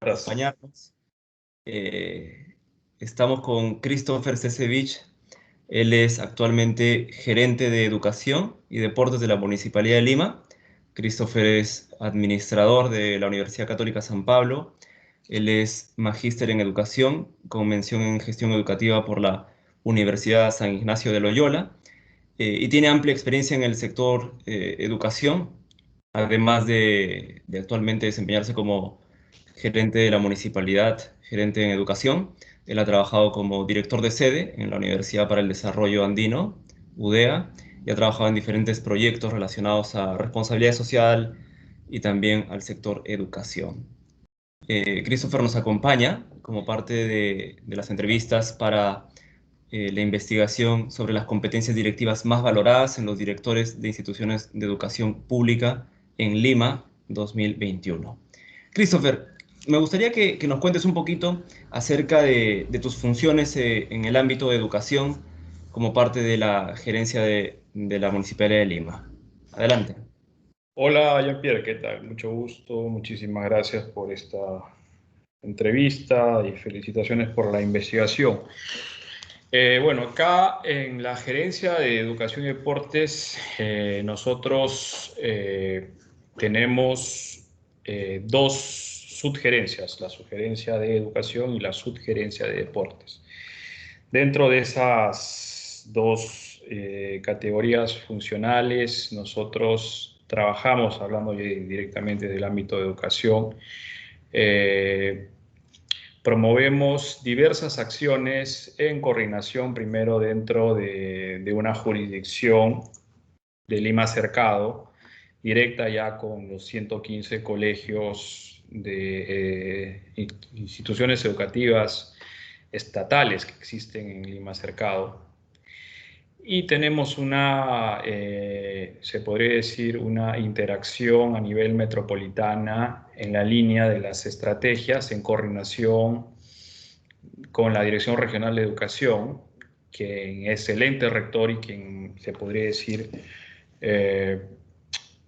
Gracias. Acompañarnos. Eh, Estamos con Christopher Cesevich. Él es actualmente gerente de educación y deportes de la Municipalidad de Lima. Christopher es administrador de la Universidad Católica San Pablo. Él es magíster en educación con mención en gestión educativa por la Universidad San Ignacio de Loyola, y tiene amplia experiencia en el sector educación, además de actualmente desempeñarse como gerente de la municipalidad, gerente en educación. Él ha trabajado como director de sede en la Universidad para el Desarrollo Andino, UDEA, y ha trabajado en diferentes proyectos relacionados a responsabilidad social y también al sector educación. Christopher nos acompaña como parte de las entrevistas para la investigación sobre las competencias directivas más valoradas en los directores de instituciones de educación pública en Lima 2021. Christopher, me gustaría que nos cuentes un poquito acerca de tus funciones en el ámbito de educación como parte de la gerencia de la Municipalidad de Lima. Adelante. Hola, Jean-Pierre, ¿qué tal? Mucho gusto, muchísimas gracias por esta entrevista y felicitaciones por la investigación. Bueno, acá en la Gerencia de Educación y Deportes, nosotros tenemos dos subgerencias, la subgerencia de Educación y la subgerencia de Deportes. Dentro de esas dos categorías funcionales, nosotros trabajamos, hablando directamente del ámbito de educación, eh, promovemos diversas acciones en coordinación, primero dentro de una jurisdicción de Lima Cercado, directa ya con los 115 colegios de instituciones educativas estatales que existen en Lima Cercado. Y tenemos se podría decir, una interacción a nivel metropolitana en la línea de las estrategias en coordinación con la Dirección Regional de Educación, quien es el ente rector y quien se podría decir eh,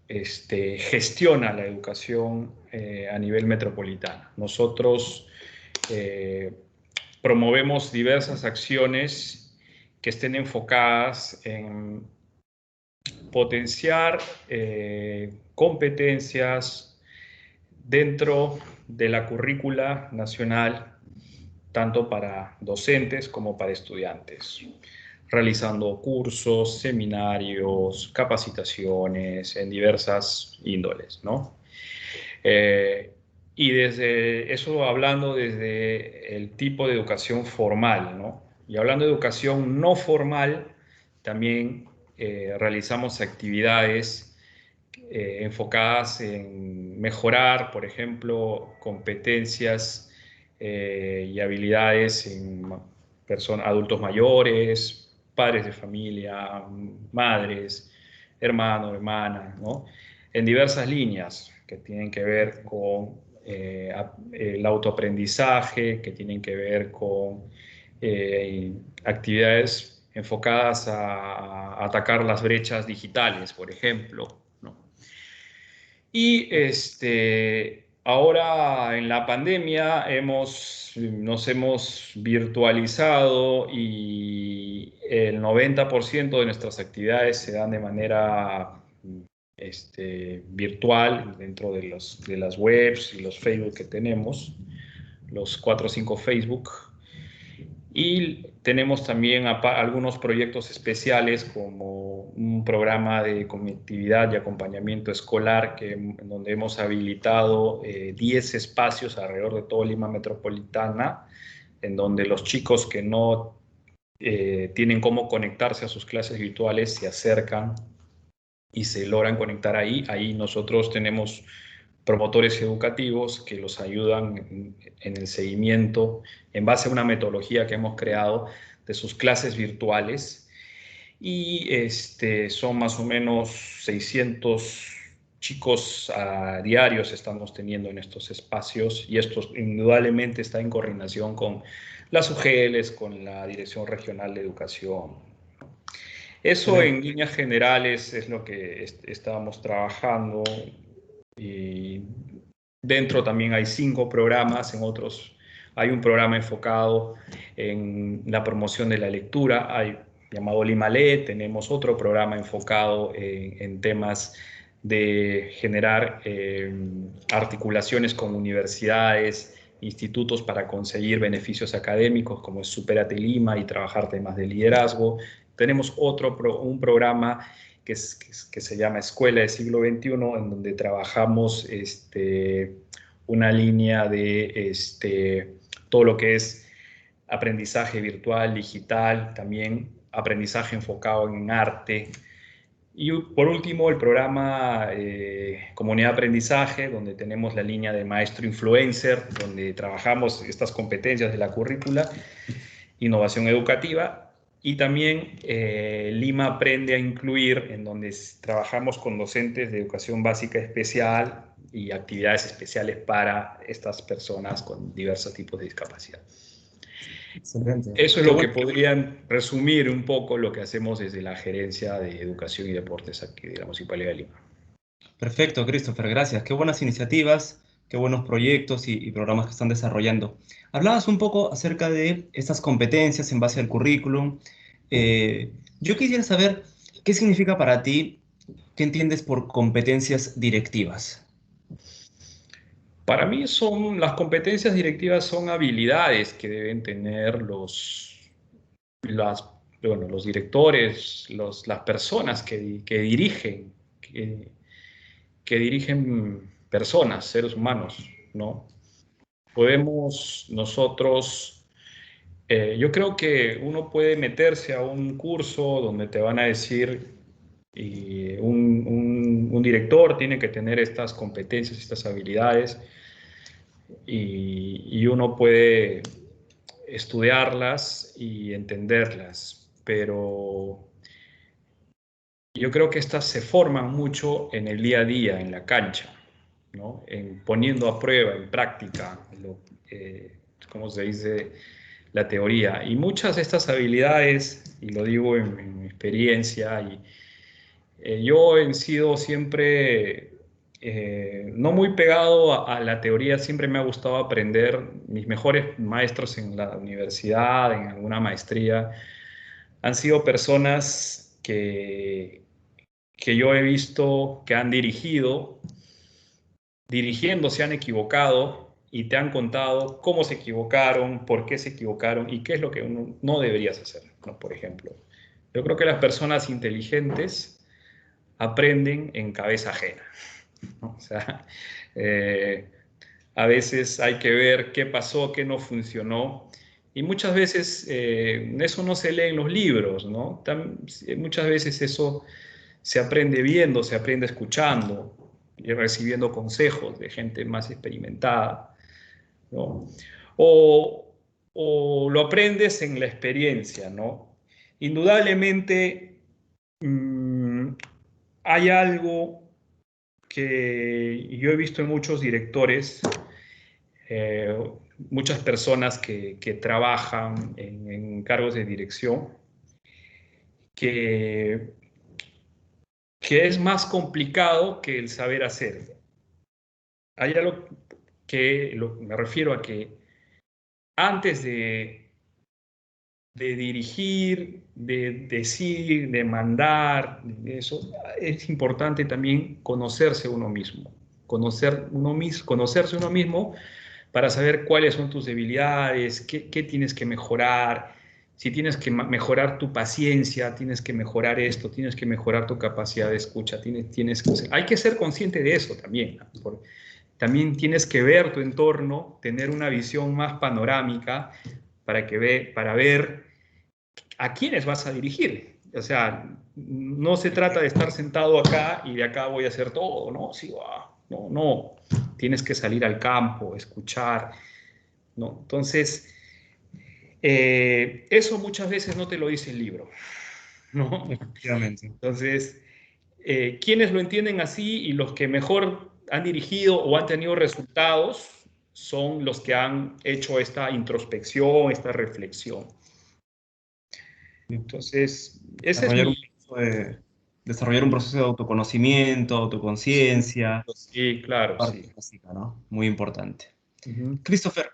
gestiona la educación a nivel metropolitano. Nosotros promovemos diversas acciones que estén enfocadas en potenciar competencias dentro de la currícula nacional, tanto para docentes como para estudiantes, realizando cursos, seminarios, capacitaciones en diversas índoles, ¿no? Y desde eso hablando desde el tipo de educación formal, ¿no? Y hablando de educación no formal, también realizamos actividades enfocadas en mejorar, por ejemplo, competencias y habilidades en adultos mayores, padres de familia, madres, hermanos, hermanas, ¿no? En diversas líneas que tienen que ver con el autoaprendizaje, que tienen que ver con actividades enfocadas a atacar las brechas digitales, por ejemplo, ¿no? Y ahora en la pandemia nos hemos virtualizado y el 90% de nuestras actividades se dan de manera virtual dentro de las webs y los Facebook que tenemos, los 4 o 5 Facebook. Y tenemos también algunos proyectos especiales como un programa de conectividad y acompañamiento escolar en donde hemos habilitado 10 espacios alrededor de todo Lima Metropolitana, en donde los chicos que no tienen cómo conectarse a sus clases virtuales se acercan y se logran conectar ahí. Ahí nosotros tenemos promotores educativos que los ayudan en el seguimiento en base a una metodología que hemos creado de sus clases virtuales. Y son más o menos 600 chicos diarios estamos teniendo en estos espacios, y esto indudablemente está en coordinación con las UGELs, con la Dirección Regional de Educación. Eso en Excelente. líneas generales es lo que estábamos trabajando. Y Dentro también hay 5 programas, en otros hay un programa enfocado en la promoción de la lectura, hay llamado Lima Lee, tenemos otro programa enfocado en temas de generar articulaciones con universidades, institutos para conseguir beneficios académicos, como es Supérate Lima y trabajar temas de liderazgo. Tenemos un programa que se llama Escuela del Siglo XXI, en donde trabajamos una línea de todo lo que es aprendizaje virtual, digital, también aprendizaje enfocado en arte. Y por último, el programa Comunidad de Aprendizaje, donde tenemos la línea de maestro influencer, donde trabajamos estas competencias de la currícula, innovación educativa. Y también Lima Aprende a Incluir, en donde trabajamos con docentes de educación básica especial y actividades especiales para estas personas con diversos tipos de discapacidad. Excelente. Eso es lo que podrían resumir un poco lo que hacemos desde la Gerencia de Educación y Deportes aquí de la Municipalidad de Lima. Perfecto, Christopher, gracias. Qué buenas iniciativas, qué buenos proyectos y programas que están desarrollando. Hablabas un poco acerca de estas competencias en base al currículum. Yo quisiera saber qué significa para ti, qué entiendes por competencias directivas. Para mí las competencias directivas son habilidades que deben tener los directores, las personas que dirigen, que dirigen personas, seres humanos, ¿no? Podemos nosotros, yo creo que uno puede meterse a un curso donde te van a decir, y un director tiene que tener estas competencias, estas habilidades, y uno puede estudiarlas y entenderlas, pero yo creo que estas se forman mucho en el día a día, en la cancha, ¿no? En poniendo a prueba, en práctica, como se dice, la teoría. Y muchas de estas habilidades, y lo digo en mi experiencia, yo he sido siempre no muy pegado a la teoría, siempre me ha gustado aprender. Mis mejores maestros en la universidad, en alguna maestría, han sido personas que yo he visto que han dirigiendo se han equivocado y te han contado cómo se equivocaron, por qué se equivocaron y qué es lo que uno no deberías hacer, ¿no? Por ejemplo, yo creo que las personas inteligentes aprenden en cabeza ajena, ¿no? O sea, a veces hay que ver qué pasó, qué no funcionó. Y muchas veces eso no se lee en los libros, ¿no? Muchas veces eso se aprende viendo, se aprende escuchando y recibiendo consejos de gente más experimentada, ¿no? O, o lo aprendes en la experiencia, ¿no? Indudablemente hay algo que yo he visto en muchos directores, eh, muchas personas que trabajan en cargos de dirección, que, que es más complicado que el saber hacer. Hay algo me refiero a que antes de dirigir, de decir, de mandar, de eso, es importante también conocerse uno mismo, conocerse uno mismo para saber cuáles son tus debilidades, qué tienes que mejorar, si tienes que mejorar tu paciencia, tienes que mejorar esto, tienes que mejorar tu capacidad de escucha, hay que ser consciente de eso también, ¿no? También tienes que ver tu entorno, tener una visión más panorámica para ver a quiénes vas a dirigir. O sea, no se trata de estar sentado acá y de acá voy a hacer todo, ¿no? Sí, no, no. Tienes que salir al campo, escuchar, ¿no? Entonces, eso muchas veces no te lo dice el libro, ¿no? Efectivamente. Entonces, quienes lo entienden así y los que mejor han dirigido o han tenido resultados son los que han hecho esta introspección, esta reflexión. Entonces, ese es Desarrollar un mi... proceso desarrollar un proceso de autoconocimiento, autoconciencia, Sí, claro, parte sí. básica, ¿no? Muy importante. Ujú. Christopher,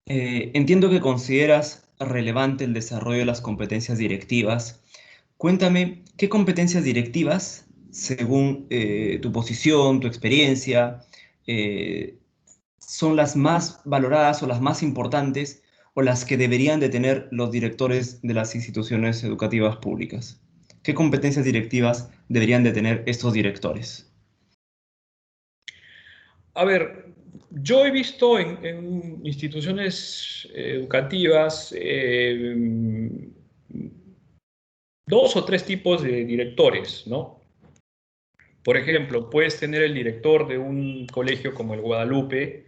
entiendo que consideras relevante el desarrollo de las competencias directivas. Cuéntame, ¿qué competencias directivas, según tu posición, tu experiencia, eh, son las más valoradas o las más importantes o las que deberían de tener los directores de las instituciones educativas públicas? ¿Qué competencias directivas deberían de tener estos directores? A ver, yo he visto en instituciones educativas dos o tres tipos de directores, ¿no? Por ejemplo, puedes tener el director de un colegio como el Guadalupe,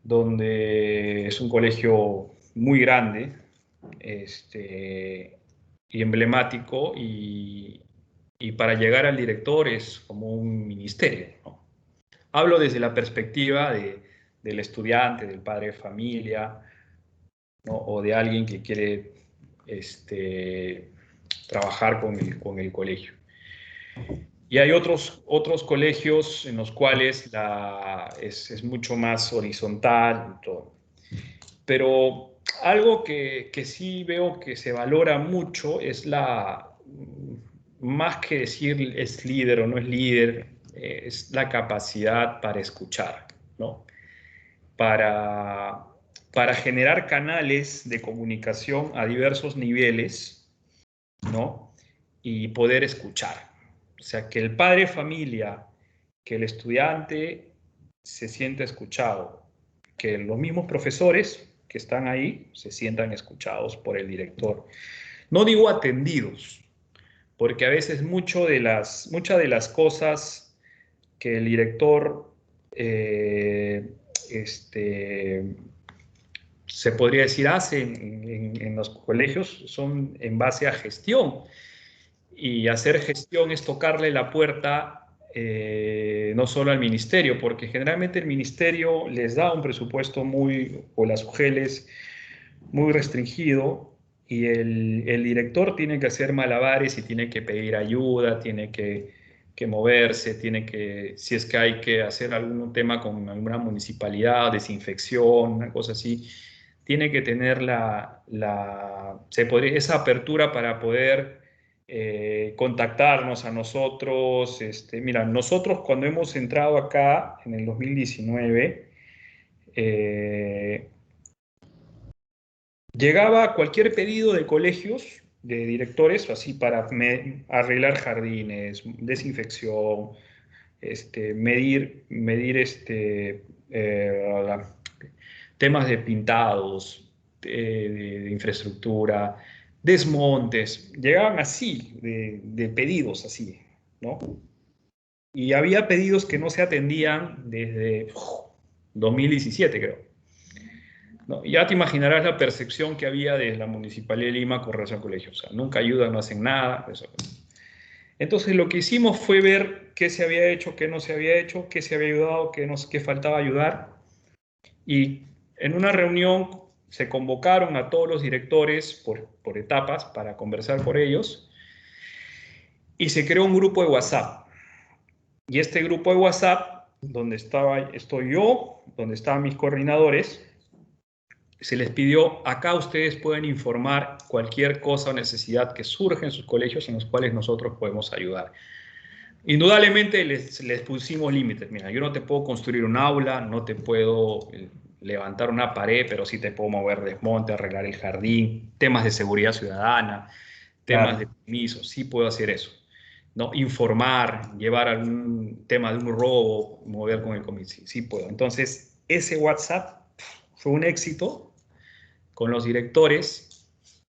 donde es un colegio muy grande, y emblemático, y para llegar al director es como un ministerio, ¿no? Hablo desde la perspectiva del estudiante, del padre de familia, ¿no? O de alguien que quiere trabajar con el colegio. Y hay otros colegios en los cuales es mucho más horizontal y todo. Pero algo que sí veo que se valora mucho es más que decir es líder o no es líder, es la capacidad para escuchar, ¿no? Para, para generar canales de comunicación a diversos niveles, ¿no? Y poder escuchar. O sea, que el padre de familia, que el estudiante se sienta escuchado, que los mismos profesores que están ahí se sientan escuchados por el director. No digo atendidos, porque a veces muchas de las cosas que el director se podría decir hace en los colegios son en base a gestión. Y hacer gestión es tocarle la puerta no solo al ministerio, porque generalmente el ministerio les da un presupuesto o las UGELes, muy restringido, y el director tiene que hacer malabares y tiene que pedir ayuda, tiene que moverse, si es que hay que hacer algún tema con alguna municipalidad, desinfección, una cosa así, tiene que tener esa apertura para poder contactarnos a nosotros. Mira, nosotros cuando hemos entrado acá en el 2019, llegaba cualquier pedido de colegios, de directores, así para arreglar jardines, desinfección, medir temas de pintados, de infraestructura, desmontes, llegaban así, de pedidos así, ¿no? Y había pedidos que no se atendían desde 2017, creo. ¿No? Ya te imaginarás la percepción que había de la Municipalidad de Lima con relación al colegio. O sea, nunca ayudan, no hacen nada. Eso. Entonces lo que hicimos fue ver qué se había hecho, qué no se había hecho, qué se había ayudado, qué faltaba ayudar. Y en una reunión se convocaron a todos los directores por etapas para conversar por ellos, y se creó un grupo de WhatsApp. Y este grupo de WhatsApp, donde estoy yo, donde estaban mis coordinadores, se les pidió: acá ustedes pueden informar cualquier cosa o necesidad que surja en sus colegios en los cuales nosotros podemos ayudar. Indudablemente les pusimos límites. Mira, yo no te puedo construir un aula, no te puedo levantar una pared, pero sí te puedo mover desmonte, arreglar el jardín, temas de seguridad ciudadana, temas de Claro. permiso, sí puedo hacer eso, ¿no? Informar, llevar algún tema de un robo, mover con el comité, sí puedo. Entonces, ese WhatsApp fue un éxito con los directores.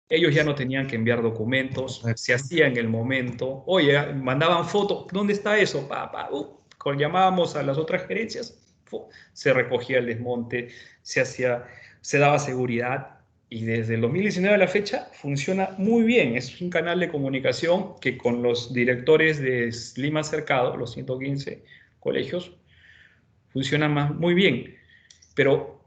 Ellos ya no tenían que enviar documentos, se Correcto. hacía en el momento. Oye, mandaban fotos, ¿dónde está eso? Llamábamos a las otras gerencias, se recogía el desmonte, se daba seguridad, y desde el 2019 a la fecha funciona muy bien. Es un canal de comunicación que con los directores de Lima Cercado, los 115 colegios, funciona muy bien. Pero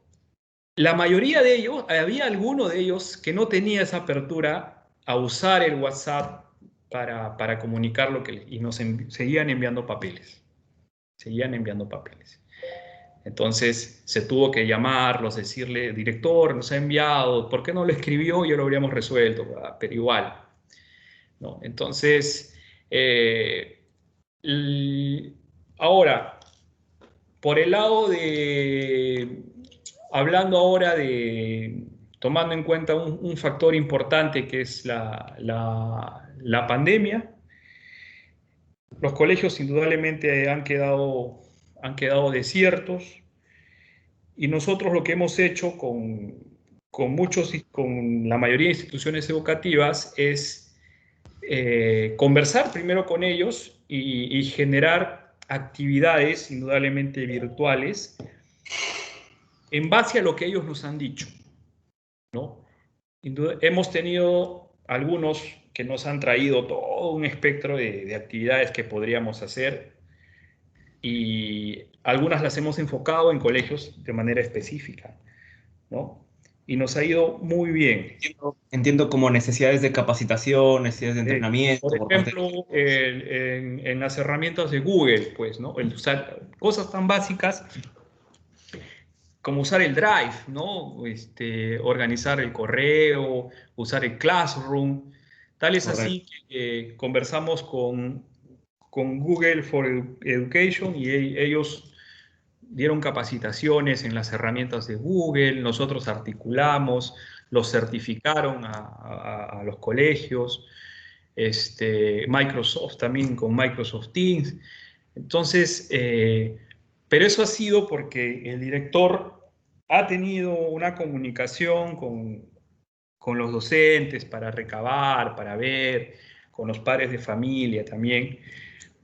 la mayoría de ellos, había alguno de ellos que no tenía esa apertura a usar el WhatsApp para comunicar lo que... Y nos seguían enviando papeles. Seguían enviando papeles. Entonces se tuvo que llamarlos, decirle, director, nos ha enviado, ¿por qué no lo escribió? Ya lo habríamos resuelto, pero igual, ¿no? Entonces, ahora, por el lado de, hablando ahora de, tomando en cuenta un factor importante que es la pandemia, los colegios indudablemente han quedado desiertos. Y nosotros lo que hemos hecho con la mayoría de instituciones educativas es conversar primero con ellos y generar actividades indudablemente virtuales en base a lo que ellos nos han dicho, ¿no? Hemos tenido algunos que nos han traído todo un espectro de actividades que podríamos hacer y algunas las hemos enfocado en colegios de manera específica, ¿no? Y nos ha ido muy bien. Entiendo como necesidades de capacitación, necesidades de Por entrenamiento por parte de... ejemplo, en las herramientas de Google, pues, ¿no? El usar cosas tan básicas como usar el Drive, ¿no? Organizar el correo, usar el Classroom. Tal es Correcto. así que conversamos con Google for Education y ellos dieron capacitaciones en las herramientas de Google, nosotros articulamos, los certificaron a los colegios, Microsoft también con Microsoft Teams. Entonces, pero eso ha sido porque el director ha tenido una comunicación con los docentes para recabar, para ver, con los padres de familia también,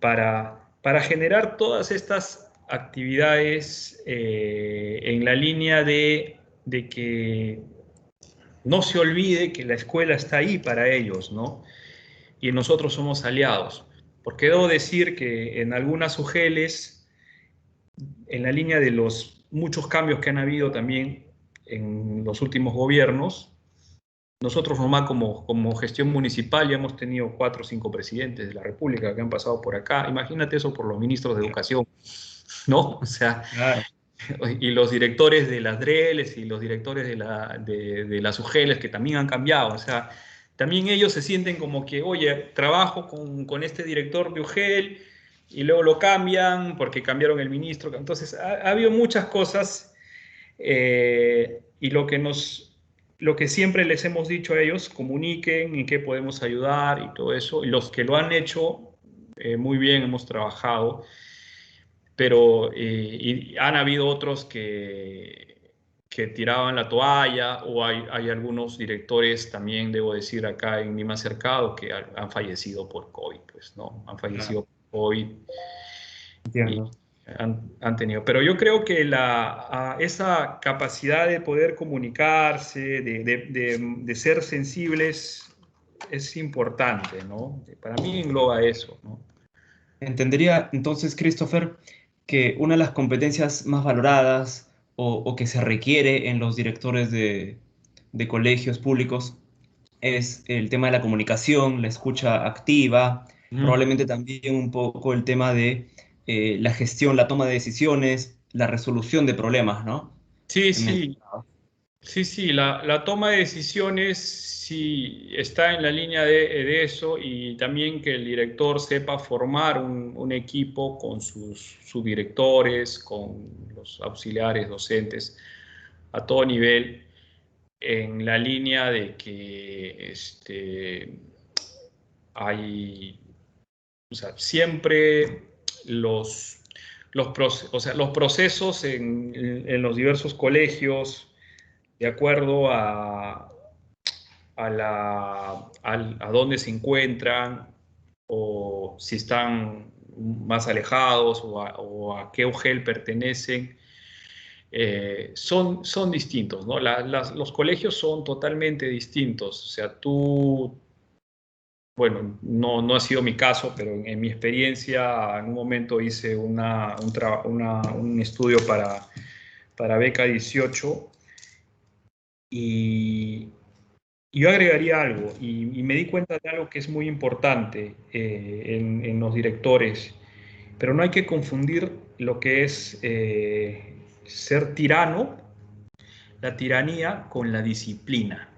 para generar todas estas actividades en la línea de que no se olvide que la escuela está ahí para ellos, ¿no? Y nosotros somos aliados. Porque debo decir que en algunas UGELes, en la línea de los muchos cambios que han habido también en los últimos gobiernos, nosotros nomás como gestión municipal ya hemos tenido 4 o 5 presidentes de la República que han pasado por acá. Imagínate eso por los ministros de Educación, ¿no? O sea, Claro. y los directores de las DRELs y los directores de las UGELs que también han cambiado. O sea, también ellos se sienten como que, oye, trabajo con este director de UGEL y luego lo cambian porque cambiaron el ministro. Entonces, ha habido muchas cosas y lo que siempre les hemos dicho a ellos, comuniquen en qué podemos ayudar y todo eso. Y los que lo han hecho, muy bien, hemos trabajado, pero y han habido otros que tiraban la toalla, o hay algunos directores también, debo decir, acá en Lima Cercado, que han fallecido por COVID, pues, ¿no? Han Claro, fallecido por COVID y entiendo. han tenido. Pero yo creo que esa capacidad de poder comunicarse, de ser sensibles, es importante, ¿no? Para mí engloba eso, ¿no? Entendería entonces, Christopher, que una de las competencias más valoradas o que se requiere en los directores de colegios públicos es el tema de la comunicación, la escucha activa, Mm. probablemente también un poco el tema de la gestión, la toma de decisiones, la resolución de problemas, ¿no? Sí, En el... sí. Sí, sí, la toma de decisiones sí está en la línea de eso, y también que el director sepa formar un equipo con sus subdirectores, con los auxiliares docentes a todo nivel, en la línea de que hay, o sea, siempre o sea, los procesos en los diversos colegios de acuerdo a dónde se encuentran, o si están más alejados, o a qué UGEL pertenecen, son distintos, ¿no? Los colegios son totalmente distintos. O sea, bueno, no ha sido mi caso, pero en mi experiencia, en un momento hice un estudio para Beca 18 y yo agregaría algo, y me di cuenta de algo que es muy importante en los directores, pero no hay que confundir lo que es ser tirano, la tiranía, con la disciplina.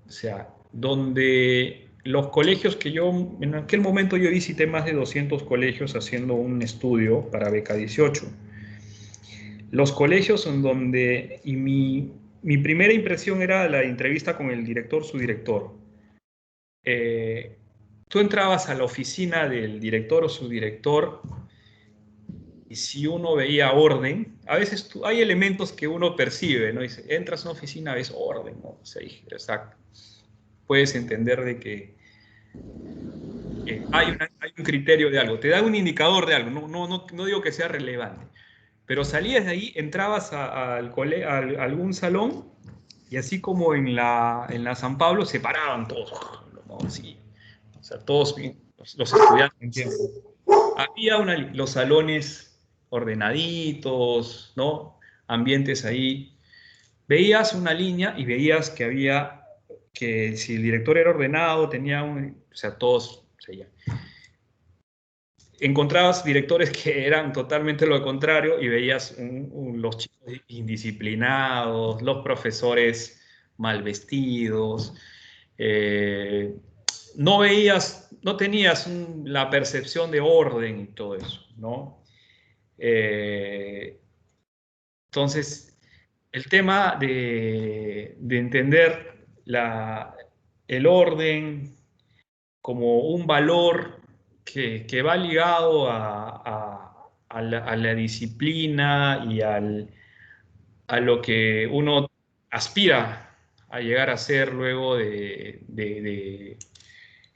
O sea, donde los colegios que yo, en aquel momento yo visité más de 200 colegios haciendo un estudio para Beca 18. Los colegios en donde, y mi primera impresión era la entrevista con el director, su director. Eh, Tú entrabas a la oficina del director o su director y si uno veía orden, a veces hay elementos que uno percibe, ¿no? Dice, entras a una oficina, ves orden, ¿no? O sea, exacto. Puedes entender de que hay un criterio de algo, te da un indicador de algo, no digo que sea relevante, pero salías de ahí, entrabas a algún salón y así como en la San Pablo se paraban todos, ¿no? Así, o sea, todos los estudiantes, entiendo. Había los salones ordenaditos, ¿no? Ambientes ahí. Veías una línea y veías que había, que si el director era ordenado, tenía o sea, todos seguían. Encontrabas directores que eran totalmente lo contrario y veías los chicos indisciplinados, los profesores mal vestidos, eh, no veías, no tenías la percepción de orden y todo eso, ¿no? Eh, entonces, el tema de entender el orden como un valor que va ligado a la disciplina y a lo que uno aspira a llegar a ser luego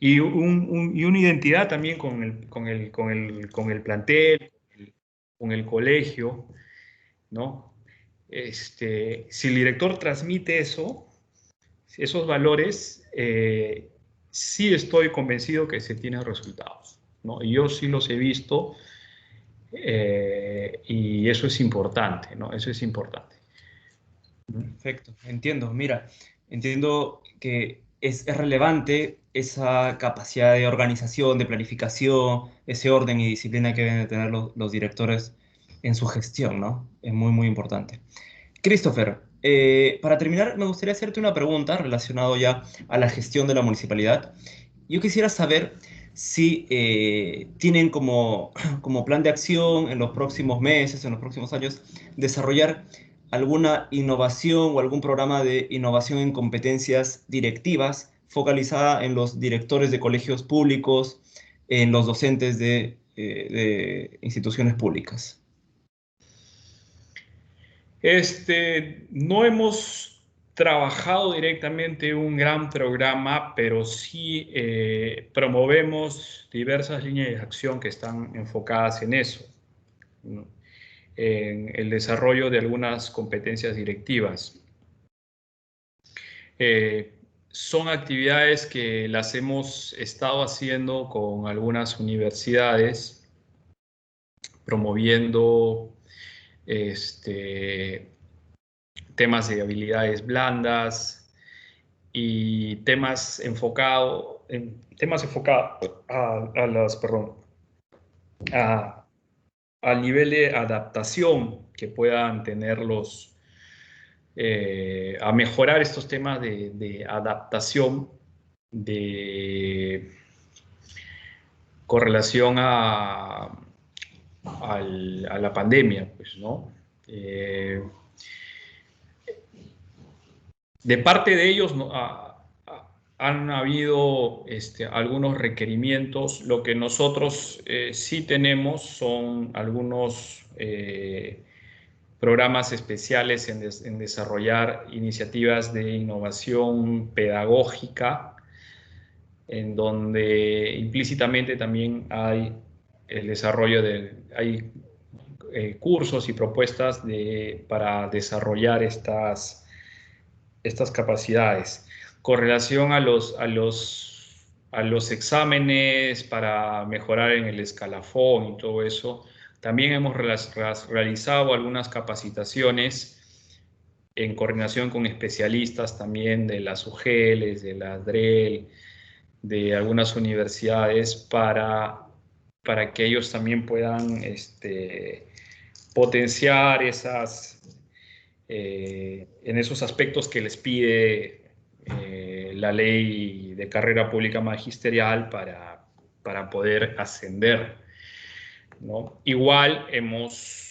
y una identidad también con el plantel, con el colegio, ¿no? Si el director transmite esos valores, sí estoy convencido que se tienen resultados, ¿no? Y yo sí los he visto y eso es importante, ¿no? Eso es importante. Perfecto, entiendo. Mira, entiendo que es relevante esa capacidad de organización, de planificación, ese orden y disciplina que deben de tener los directores en su gestión, ¿no? Es muy, muy importante. Christopher, para terminar, me gustaría hacerte una pregunta relacionada ya a la gestión de la municipalidad. Yo quisiera saber si tienen como, como plan de acción en los próximos meses, en los próximos años, desarrollar alguna innovación o algún programa de innovación en competencias directivas focalizada en los directores de colegios públicos, en los docentes de instituciones públicas. No hemos trabajado directamente un gran programa, pero sí promovemos diversas líneas de acción que están enfocadas en eso, ¿no? En el desarrollo de algunas competencias directivas. Son actividades que las hemos estado haciendo con algunas universidades, promoviendo temas de habilidades blandas y temas enfocados perdón, a, al nivel de adaptación que puedan tener a mejorar estos temas de adaptación con relación a la pandemia, pues, ¿no? De parte de ellos han habido algunos requerimientos. Lo que nosotros sí tenemos son algunos programas especiales en desarrollar iniciativas de innovación pedagógica, en donde implícitamente también hay el desarrollo hay cursos y propuestas para desarrollar estas capacidades. Con relación a los exámenes para mejorar en el escalafón y todo eso, también hemos realizado algunas capacitaciones en coordinación con especialistas también de las UGELs, de las DREL, de algunas universidades, para que ellos también puedan potenciar en esos aspectos que les pide la ley de carrera pública magisterial para poder ascender, ¿no? Igual hemos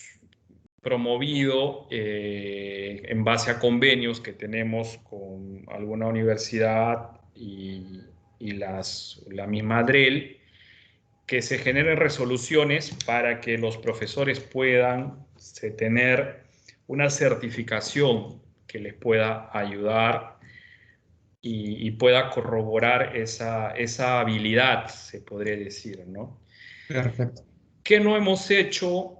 promovido, en base a convenios que tenemos con alguna universidad y la misma DREL, que se generen resoluciones para que los profesores puedan tener una certificación que les pueda ayudar y pueda corroborar esa habilidad, se podría decir, ¿no? Perfecto. ¿Qué no hemos hecho,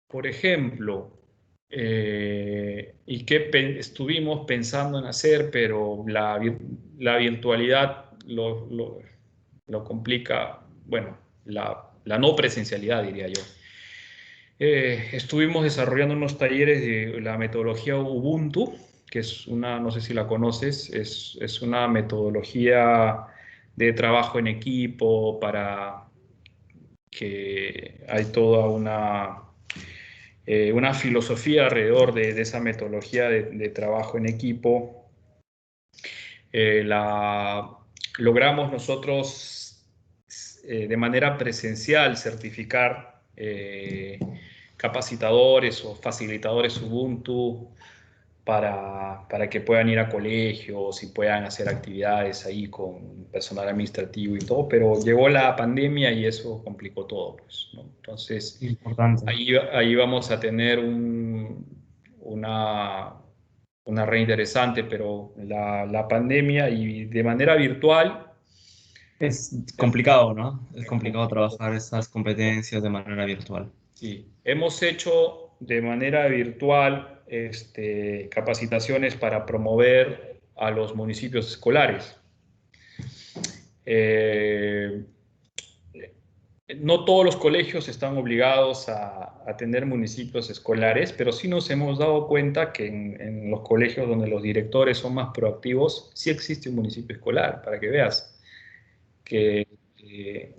por ejemplo, y qué estuvimos pensando en hacer, pero la virtualidad lo complica, bueno, la no presencialidad, diría yo. Estuvimos desarrollando unos talleres de la metodología Ubuntu, que es una, no sé si la conoces, es una metodología de trabajo en equipo para que hay toda una filosofía alrededor de esa metodología de trabajo en equipo. Logramos nosotros de manera presencial certificar capacitadores o facilitadores Ubuntu para que puedan ir a colegios y puedan hacer actividades ahí con personal administrativo y todo, pero llegó la pandemia y eso complicó todo, pues, ¿no? Entonces, Importante. ahí vamos a tener una red interesante, pero la pandemia y de manera virtual Es es complicado, ¿no? Es complicado complicado. trabajar esas competencias de manera virtual. Sí, hemos hecho de manera virtual capacitaciones para promover a los municipios escolares. Eh, no todos los colegios están obligados a tener municipios escolares, pero sí nos hemos dado cuenta que en los colegios donde los directores son más proactivos, sí existe un municipio escolar, para que veas que, eh,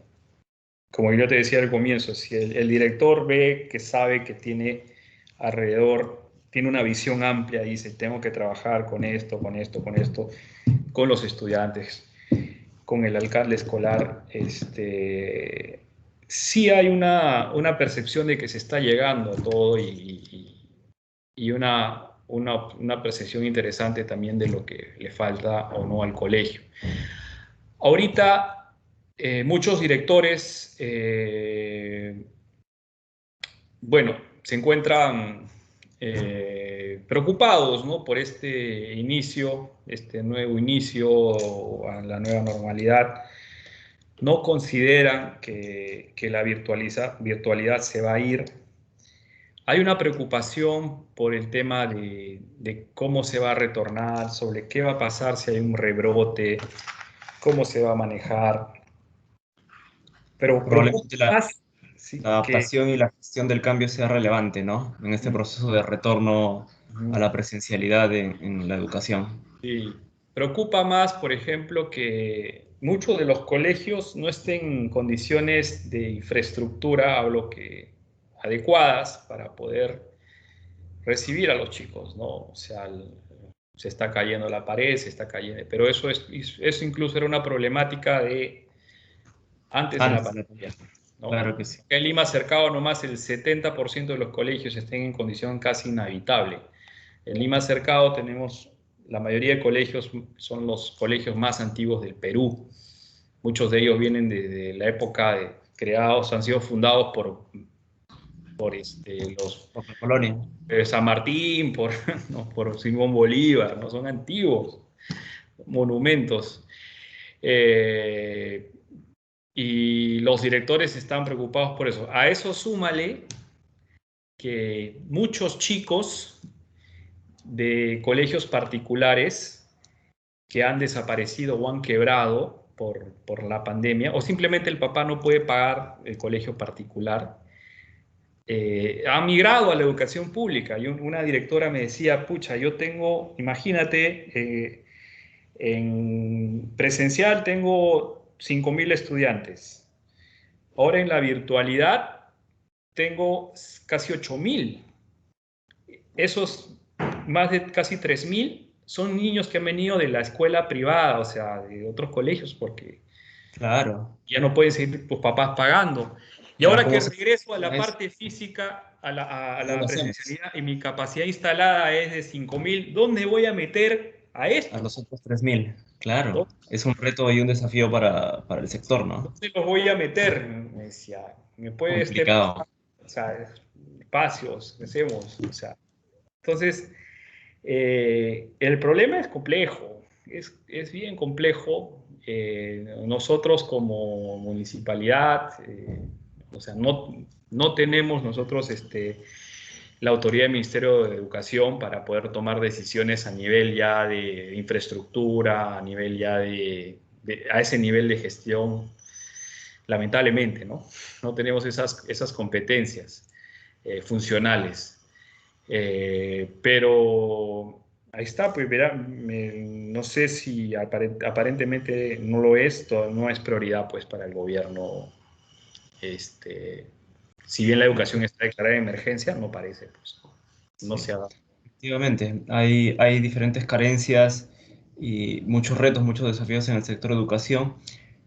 como yo te decía al comienzo, si el director ve que sabe que tiene alrededor, tiene una visión amplia y dice, tengo que trabajar con esto, con esto, con esto, con los estudiantes, con el alcalde escolar, sí hay una percepción de que se está llegando a todo y una percepción interesante también de lo que le falta o no al colegio. Ahorita, muchos directores, bueno, se encuentran preocupados, ¿no? Por este nuevo inicio a la nueva normalidad. No consideran que la virtualidad se va a ir. Hay una preocupación por el tema de cómo se va a retornar, sobre qué va a pasar si hay un rebrote, cómo se va a manejar. Pero preocupa Probablemente la más, sí, que adaptación y la gestión del cambio sea relevante, ¿no? En este proceso de retorno a ujú, la presencialidad en la educación. sí, preocupa más, por ejemplo, que muchos de los colegios no estén en condiciones de infraestructura, hablo que adecuadas para poder recibir a los chicos, ¿no? O sea, se está cayendo la pared, se está cayendo, pero eso incluso era una problemática de antes de la Antes de... pandemia, ¿no? Claro que sí. En Lima cercado nomás el 70% de los colegios estén en condición casi inhabitable. En Lima cercado tenemos, la mayoría de colegios son los colegios más antiguos del Perú. Muchos de ellos vienen de la época de creados, han sido fundados por los Por la colonia. San Martín, no, por Simón Bolívar, ¿no? Son antiguos monumentos. Eh, y los directores están preocupados por eso. A eso súmale que muchos chicos de colegios particulares que han desaparecido o han quebrado por la pandemia, o simplemente el papá no puede pagar el colegio particular, ha migrado a la educación pública. Y una directora me decía, pucha, yo tengo, imagínate, en presencial tengo 5.000 estudiantes. Ahora en la virtualidad tengo casi 8.000. Esos más de casi 3.000 son niños que han venido de la escuela privada, o sea, de otros colegios, porque Claro. ya no pueden seguir tus papás pagando. Y Ya, ahora que ¿cómo se regreso a la es? parte física, a ¿Cómo lo la hacemos? presencialidad, y mi capacidad instalada es de 5.000, ¿dónde voy a meter a A esto? los otros 3.000. Claro. ¿Dónde Es un reto y un desafío para el sector, ¿no? los voy a meter? Me decía, ¿me puedes tener, Complicado. o sea, espacios, pensemos, o sea. Entonces, el problema es complejo, es bien complejo. Nosotros como municipalidad, o sea, no tenemos nosotros la autoridad del Ministerio de Educación para poder tomar decisiones a nivel ya de infraestructura, a nivel ya a ese nivel de gestión, lamentablemente, ¿no? No tenemos esas competencias funcionales. Pero ahí está, pues verá, no sé si aparentemente no lo es, no es prioridad pues para el gobierno. Este, si bien la educación está declarada en emergencia, no parece, pues no Sí. se ha dado. Efectivamente, hay diferentes carencias y muchos retos, muchos desafíos en el sector educación.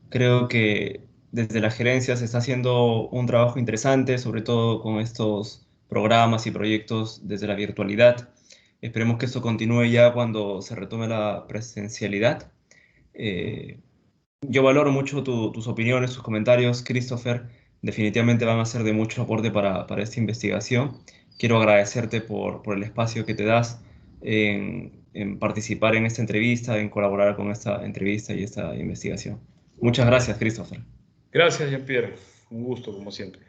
Creo que desde la gerencia se está haciendo un trabajo interesante, sobre todo con estos programas y proyectos desde la virtualidad. Esperemos que esto continúe ya cuando se retome la presencialidad. Eh, yo valoro mucho tus opiniones, tus comentarios, Christopher. Definitivamente van a ser de mucho aporte para esta investigación. Quiero agradecerte por el espacio que te das en participar en esta entrevista, en colaborar con esta entrevista y esta investigación. Muchas gracias, Christopher. Gracias, Jean-Pierre. Un gusto, como siempre.